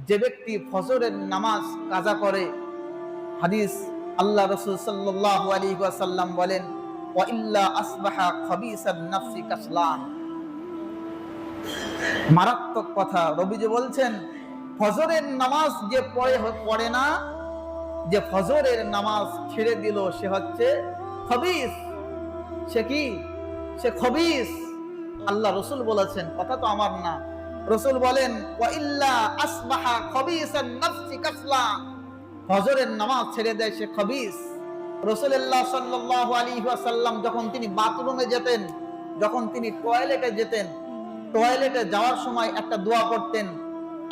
যে ব্যক্তি ফজরের নামাজ কাজা করে, হাদিস আল্লাহ রাসূল সাল্লাল্লাহু আলাইহি ওয়াসাল্লাম বলেন, ওয়া ইল্লা আসবাহা খাবিসান নাফসি কাসলান। মারাত্মক কথা, নবীজি বলছেন ফজরের নামাজ যে পড়ে না, যে ফজরের নামাজ ছেড়ে দিল, সে হচ্ছে খবিস। সে কি? সে খবিস। আল্লাহ রসুল বলেছেন, কথা তো আমার না। রসুল বলেন ওয়া ইল্লা আসবাহা খবিসান নাফসি কাসলান, ফজরের নামাজ ছেড়ে দেয় সে খবিস। রাসূলুল্লাহ সাল্লাল্লাহু আলাইহি ওয়াসাল্লাম যখন তিনি বাথরুমে যেতেন, যখন তিনি টয়লেটে যেতেন, টয়লেটে যাওয়ার সময় একটা দোয়া করতেন,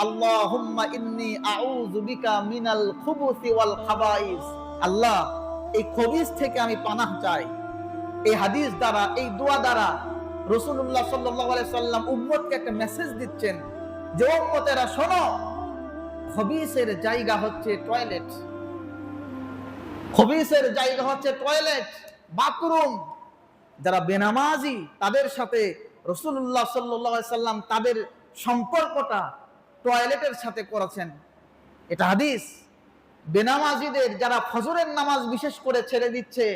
আল্লাহুম্মা ইন্নী আউযু বিকা মিনাল খুবুসি ওয়াল খাবাইস। আল্লাহ, এই খবিস থেকে আমি পানাহ চাই। এই হাদিস দ্বারা, এই দোয়া দ্বারা রাসূলুল্লাহ সাল্লাল্লাহু আলাইহি ওয়াসাল্লাম উম্মতকে একটা মেসেজ দিচ্ছেন যে উম্মতেরা শোনো, খবিসের জায়গা হচ্ছে টয়লেট, খবিসের জায়গা হচ্ছে টয়লেট, বাথরুম। যারা বেনামাজি তাদের সাথে রাসূলুল্লাহ সাল্লাল্লাহু আলাইহি ওয়াসাল্লাম তাদের সম্পর্কটা টয়লেটের সাথে করেছেন। এটা হাদিস। বেনামাজিদের যারা ফজরের নামাজ বিশেষ করে ছেড়ে দিচ্ছে,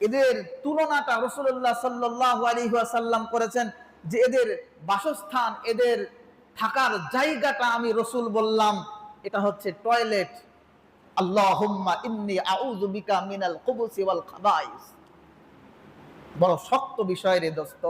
এদের তুলনাটা রাসূলুল্লাহ সাল্লাল্লাহু আলাইহি ওয়াসাল্লাম করেছেন যে এদের বাসস্থান, এদের থাকার জায়গাটা আমি রাসূল বললাম এটা হচ্ছে টয়লেট। আল্লাহুম্মা ইন্নী আউযু বিকা মিনাল খুবুসি ওয়াল খাবাইস। বড় শক্ত বিষয় রে দোস্ত।